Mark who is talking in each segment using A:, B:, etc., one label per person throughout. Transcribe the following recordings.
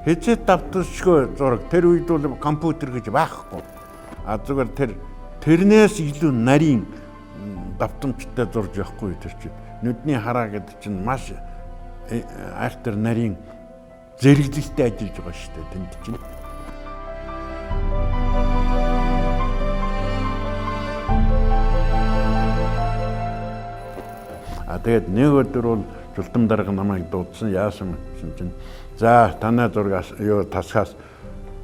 A: Хэзээ давталшгүй зураг тэр үед бол компьютер гэж байхгүй. Зүгээр тэрнээс илүү нарийн давтамжтай зурж явахгүй тэр чинь. Нүдний хараа гэдэг чинь маш айхтар нарийн зэрэглэлтэй ажиллаж байгаа шүү дээ тэнд чинь. Тэгээд нэг өдөр бол Чултам дарга намайг дуудсан яасан гэсэн чинь за танай зургаас юу тасгаас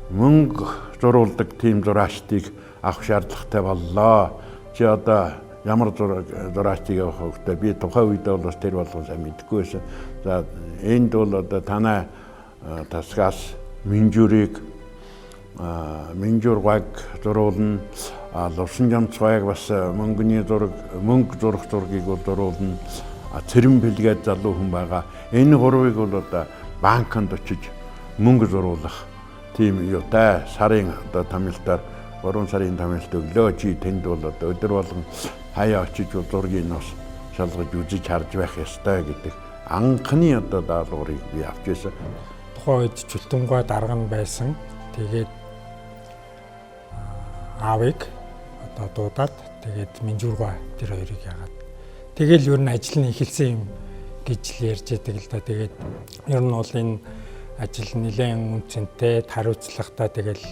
A: мөнгө зуруулдаг тийм зураачдыг авах шаардлагатай боллоо. Чи одоо ямар зураачдыг авах вэ? Би тухайн үед бол бас тэр болгоо мэдэхгүй байсан. За энд бол одоо танай тасгаас Минжүрийг Минжүр гаг зуруулна. Лувсан жамцгайг бас мөнгө зурах зургийг бол зуруулна. Цэрэн бэлгээд залуу хүн байгаа. Энэ гурвыг бол одоо банкнд очиж мөнгө зуруулах тийм юутай сарын одоо тамилтаар 3 сарын тамилт өглөө чи тэнд бол одоо өдөр болгон хаяа очиж зургийг нь бас шалгаж үзэж харж байх ёстой гэдэг анхны одоо даалгаврыг би авч байсан.
B: Тухайн үед Чултамгай дарга нь байсан. Тэгээд аавыг одоо дуудаад тэгээд Минжүргай тэр хоёрыг яагаад тэгэл ер нь ажил нь эхэлсэн юм гэж л ярьж байдаг л да. Тэгээд ер нь бол энэ ажил нэлээд үнцэнтэй хариуцлагатай тэгэл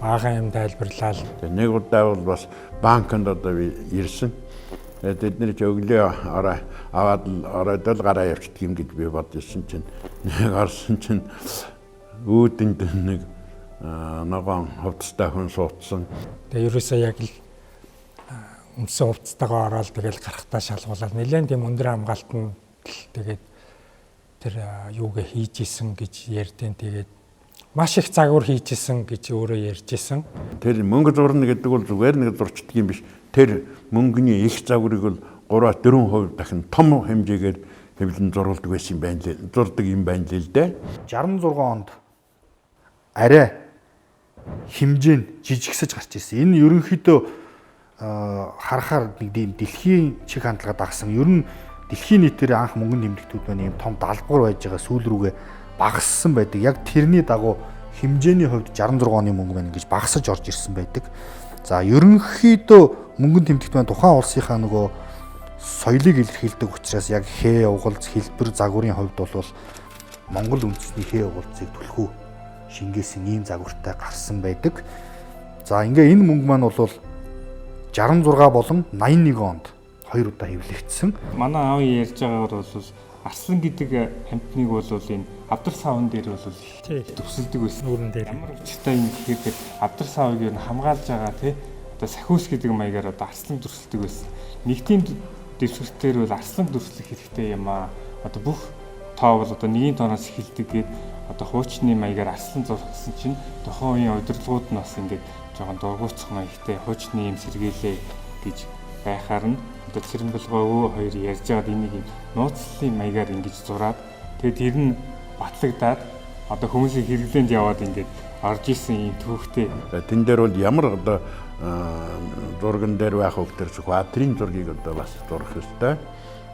B: бага юм тайлбарлаа.
A: Нэг удаа бол бас банкнд одоо би ирсэн. Тэд нэр ч өглөө аваад оройд л гараа явчихдаг юм гэж би бодсон чинь нэг орсон чинь үүдэнд нэг ногоон хувцастай хүн суудсан.
B: Тэгээ ерөөсөө яг л өмсөн хувцастайгаа ороод тэгэл гарахтаа шалгуулаад нэлээд тийм өндөр хамгаалтанд тэгээд тэр юугээ хийж исэн гэж ярьдیں۔ Тэгээд маш их загвар хийж исэн гэж өөрөө ярьж исэн.
A: Тэр мөнгө зурна гэдэг бол зүгээр нэг зурчдаг юм биш. Тэр мөнгөний их загварыг бол 3-4% дахин том хэмжээгээр хэвлэн зурулдаг байсан юм байна лээ. Зурдаг юм байна лээ л дээ.
C: 66 онд арай хэмжээ нь жижигсэж гарч ирсэн. Энэ ерөнхийдөө харахаар нэг тийм дэлхийн чиг хандлагад агсан. Ер нь дэлхийн нийтээр анх мөнгөний тэмдэгтүүд маань ийм том далбар байж байгаа сүүл рүүгээ багассан байдаг. Яг тэрний дагуу хэмжээний хувьд 66 оны мөнгө маань ингэж багасаж орж ирсэн байдаг. За ерөнхийдөө мөнгөний тэмдэгт маань тухайн улсынхаа нөгөө соёлыг илэрхийлдэг учраас яг хээ угалц хэлбэр загварын хувьд бол Монгол үндэсний хээ угалцыг түлхүү шингээсэн ийм загвартай гарсан байдаг. За ингээ энэ мөнгө маань бол 66 болон 81 онд 2 удаа хэвлэгдсэн.
D: Манай аавын ярьж байгаагаар бол арслан гэдэг амьтныг бол энэ авдар савн дээр бол төвсөлдөг байсан.
B: Өөрөн дээр
D: ямар учиртай юм гэхээр авдар савыг нь хамгаалж байгаа тий одоо сахиус гэдэг маягаар одоо арслан дүрсэлдэг байсан. Нэгтийн дэвсгэртээр бол арслан дүрслэх хэрэгтэй юм аа. Одоо бүх тоо бол одоо нэгin тооноос эхэлдэг гээд одоо хуучны маягаар арслан зурхсан чинь тухайн үеийн удирдлагууд нь бас ингээд жоохон дургуутсах маягтай хуучны юм сэргээлээ гэж байхаар нь одоо Цэрэнбэлгой өвөө хоёр ярьж байгаад энийг нууцлалын маягаар ингэж зураад тэгээд тэр нь батлагдаад одоо хүмүүсийн хэрэглээнд яваад ингээд орж исэн юм түүхтэй.
A: Тэн дээр бол ямар одоо зурган дээр байх вэ тэр квадрын зургийг одоо бас зурах ёстой.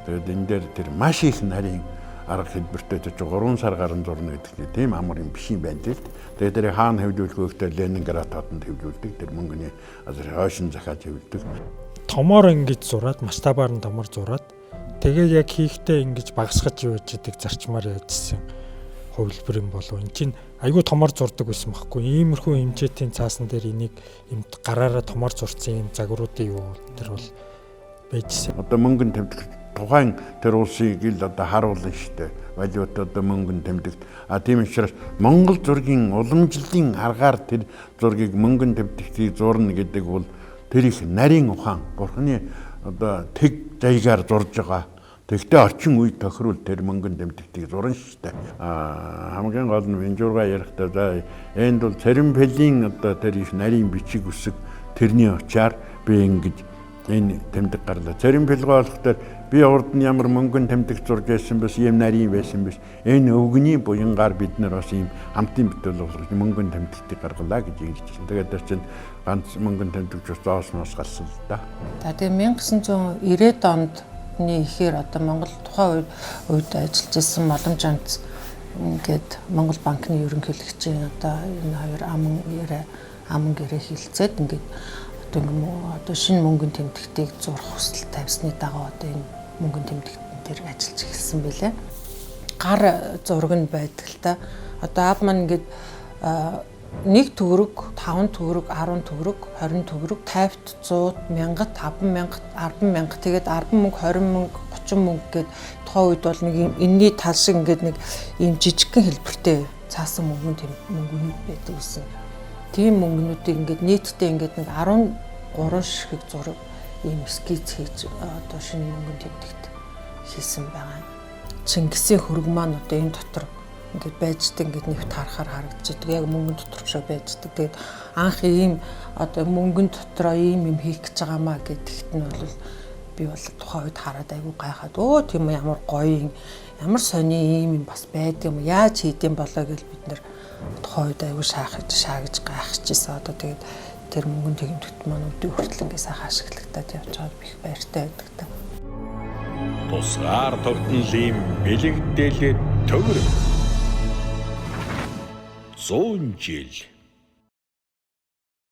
A: Тэгээд энэ дээр тэр маш их нарийн арга хэлбэртэй 3 сар гарan зурна гэдэг тийм амар юм биш юм байна л. Тэгээд тэр хаана хэвлүүлэх вэ гэхээр Ленинград хотод хэвлүүлдэг. Тэр мөнгөний хойшин захиад хэвлүүлдэг.
B: Томоор ингэж зураад масштабаар нь томор зураад тэгээ яг хийхдээ ингэж багасгаж явж идэг зарчмаар яажсэн хувилбар юм болов. Энд чинь айгүй томор зурдаг байсан байхгүй. Иймэрхүү хэмжээтэй цаасан дээр энийг юм гараараа томор зурсан юм загваруудын юу тэр бол байжсэн.
A: Одоо мөнгөнд тавьдаг тухайн тэр улсыг л одоо харуулна штэ. Валют одоо мөнгөнд тэмдэгт. Тийм учраас Монгол зургийн уламжлалын аргаар тэр зургийг мөнгөнд тэмдэгтийг зурна гэдэг бол тэр их нарийн ухаан бурхны одоо тэг заягаар зурж байгаа. Тэгтээ орчин үед тохирвол тэр мөнгөнд тэмдэгтийг зурна штэ. Хамгийн гол нь Минжүргай ярихдаа за энд бол Цэрэнбэлийн одоо тэр их нарийн бичиг үсэг тэрний очаар би ингэж энэ тэмдэг гарлаа. Цэрэнбэлгой болохоор би урд нь ямар мөнгөн тэмдэг зурж байсан бас ийм нарийн байсан биш. Энэ өвгөний буянгаар бид нар бас ийм хамтын бүтээл болгож мөнгөн тэмдэгтийг гаргалаа гэж хэлжсэн. Тэгээд тэр чинь ганц мөнгөн тэмдэг зоосноос гарсан л да.
E: За тэгээ 1990-ад онд ихээр одоо Монгол тухайн үед ажиллаж исэн Боломж амц ингээд Монгол банкны ерөнхийлөгчийн одоо энэ хоёр аман гэрээ хилцээд ингээд одоо шинэ мөнгөний тэмдэгтийг зурх хүсэл тавьсны дагуу одоо энэ мөнгөний тэмдэгтэн дээр ажиллаж эхэлсэн байлээ. Гар зураг нь байдаг л та. Одоо аав маань ингээд 1 төгрөг, 5 төгрөг, 10 төгрөг, 20 төгрөг, 50, 100, 1000, 5000, 100000 тэгээд 10 мөнгө, 20 мөнгө, 30 мөнгө гэд тухайн үед бол нэг юм энэний тал шиг ингээд нэг ийм жижигхэн хэлбэртэй цаасан мөнгөнүүд байдаг гэсэн. Тийм мөнгнүүдийг ингээд нийтдээ ингээд нэг 13 ширхэг зураг ийм скиц хийж одоо шинэ мөнгөний тэмдэгт хийсэн байгаа. Чингисийн хөрөг маань одоо энэ дотор ингээд байждаг ингээд нэвт харахаар харагдчихдаг. Яг мөнгөн дотор ч байждаг. Тэгээд анх ийм одоо мөнгөн дотроо ийм юм хийх гэж байгаамаа гэдэгт нь бол би бол тухайн үед хараад айгүй гайхаад тийм ямар гоё ямар сони ийм юм бас байдаг юм яаж хийдэм болоо гэж бид нэр тухайн үед айгүй шаагж гайхажсэн. Одоо тэгээд тэр мөнгөн тэмдэгт маань өдөө хүртэл ингээд сайхан ашиглагтаад явж байгаад би их баяртай байдаг та.
F: Тусгаар тогтнолын бэлэгдээлээ төгөр 100 жил